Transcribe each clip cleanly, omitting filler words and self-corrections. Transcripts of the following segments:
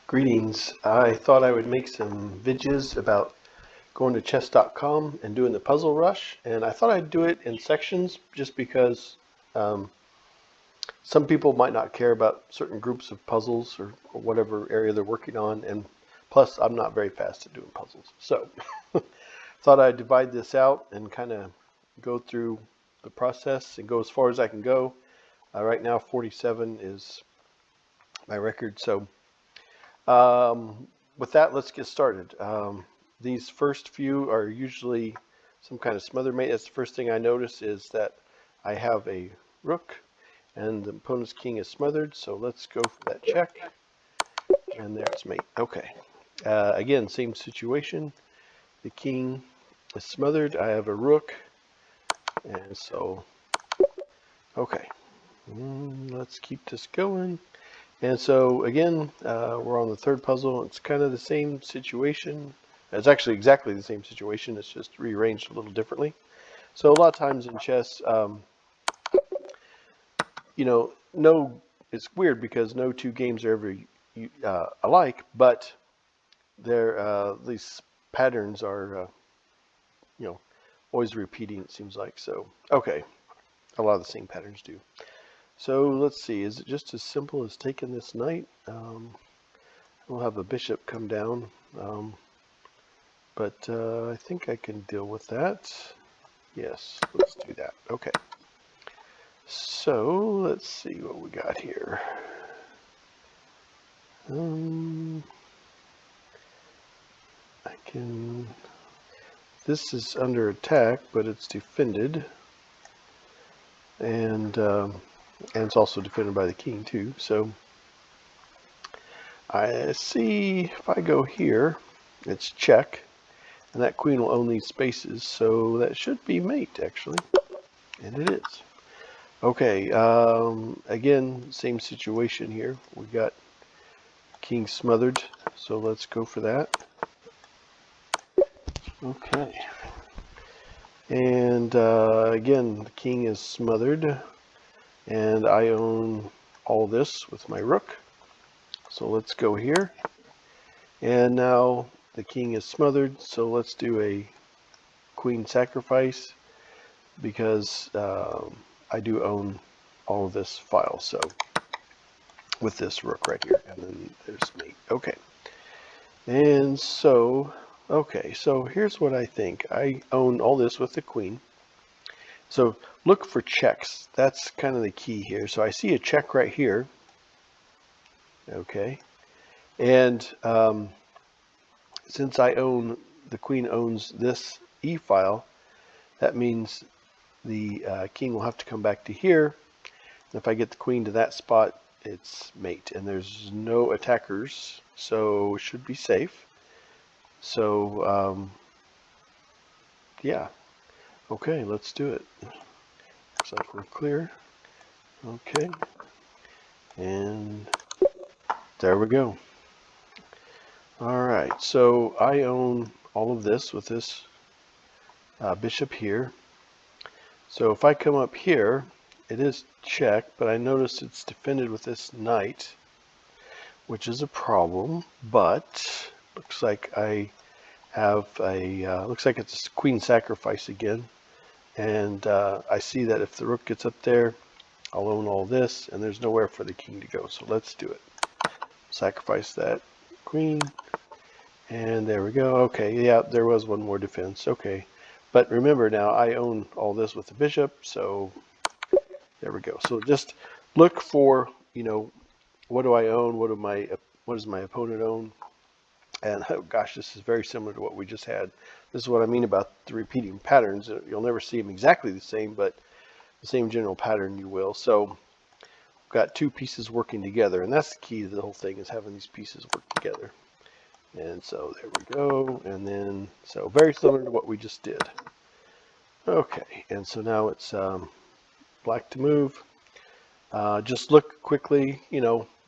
Greetings. I thought I would make some vidges about going to chess.com and doing the puzzle rush, and I thought I'd do it in sections just because um, some people might not care about certain groups of puzzles or whatever area they're working on, and plus I'm not very fast at doing puzzles. So thought I'd divide this out and kind of go through the process and go as far as I can go. Right now 47 is my record, so Um, with that, let's get started. These first few are usually some kind of smother mate. That's the first thing I notice is that I have a rook and the opponent's king is smothered. So let's go for that check. And there's mate. Okay. Again, same situation. The king is smothered. I have a rook. And so, okay. Let's keep this going. And so again, we're on the third puzzle. It's kind of the same situation. It's actually exactly the same situation. It's just rearranged a little differently. So a lot of times in chess, no, it's weird because no two games are ever alike, but these patterns are, you know, always repeating, it seems like. So, okay, a lot of the same patterns do. So let's see, is it just as simple as taking this knight? We'll have a bishop come down, but I think I can deal with that. Yes, let's do that. Okay. So let's see what we got here. I can. This is under attack, but it's defended, and it's also defended by the king too. So I see if I go here, it's check. And that queen will own these spaces, so that should be mate, actually. And it is. Okay, again, same situation here. We got king smothered, so let's go for that. Okay. And again, the king is smothered, and I own all this with my rook. So let's go here. And now the king is smothered, so let's do a queen sacrifice because I do own all of this file, so with this rook right here, and then there's mate. Okay, and so okay, so here's what I think. I own all this with the queen, so look for checks. That's kind of the key here. So I see a check right here. Okay, and since I own, the queen owns this e file, that means the king will have to come back to here. And if I get the queen to that spot, it's mate, and there's no attackers, so it should be safe. So yeah, okay, let's do it. Looks like we're clear. Okay, and there we go. All right, so I own all of this with this bishop here. So if I come up here, it is check, but I notice it's defended with this knight, which is a problem, but looks like I have a, looks like it's a queen sacrifice again. And I see that if the rook gets up there, I'll own all this, and there's nowhere for the king to go. So let's do it. Sacrifice that queen, and there we go. Okay, yeah, there was one more defense. Okay, but remember now, I own all this with the bishop, so there we go. So just look for, what do I own? What does my opponent own? And oh gosh, this is very similar to what we just had. This is what I mean about the repeating patterns. You'll never see them exactly the same, but the same general pattern you will. So we've got two pieces working together, and that's the key to the whole thing, is having these pieces work together. And so there we go. And then, so very similar to what we just did. Okay, and so now it's black to move. Just look quickly,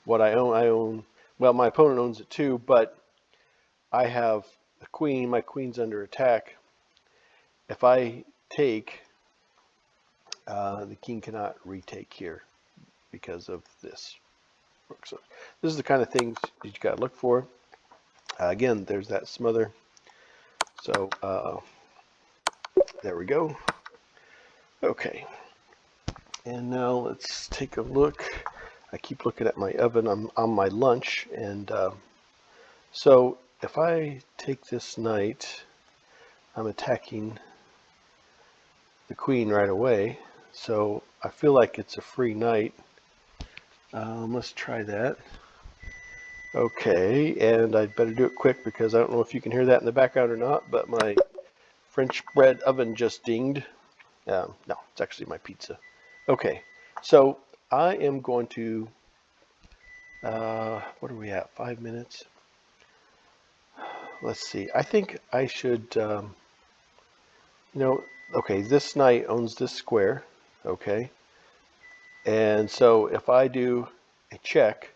what I own. Well, my opponent owns it too, but I have a queen. My queen's under attack. If I take, the king cannot retake here because of this. So this is the kind of things you got to look for. Again, there's that smother. So there we go. Okay, and now let's take a look. I keep looking at my oven. I'm on my lunch, and so if I take this knight, I'm attacking the queen right away. So I feel like it's a free knight. Let's try that. Okay, and I'd better do it quick because I don't know if you can hear that in the background or not, but my French bread oven just dinged. No, it's actually my pizza. Okay, so I am going to, what are we at, 5 minutes? Let's see, I think I should, okay, this knight owns this square, okay? And so if I do a check,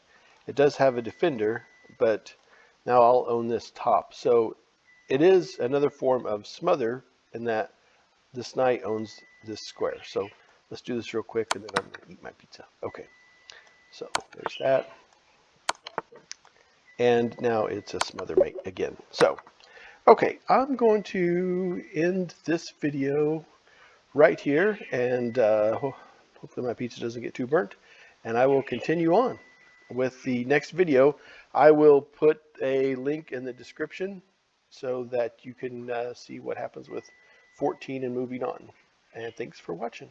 it does have a defender, but now I'll own this top. So it is another form of smother in that this knight owns this square. So let's do this real quick and then I'm going to eat my pizza. Okay, so there's that. And now it's a smother mate again. So, okay, I'm going to end this video right here, and hopefully my pizza doesn't get too burnt, and I will continue on with the next video. I will put a link in the description so that you can see what happens with 14 and moving on. And thanks for watching.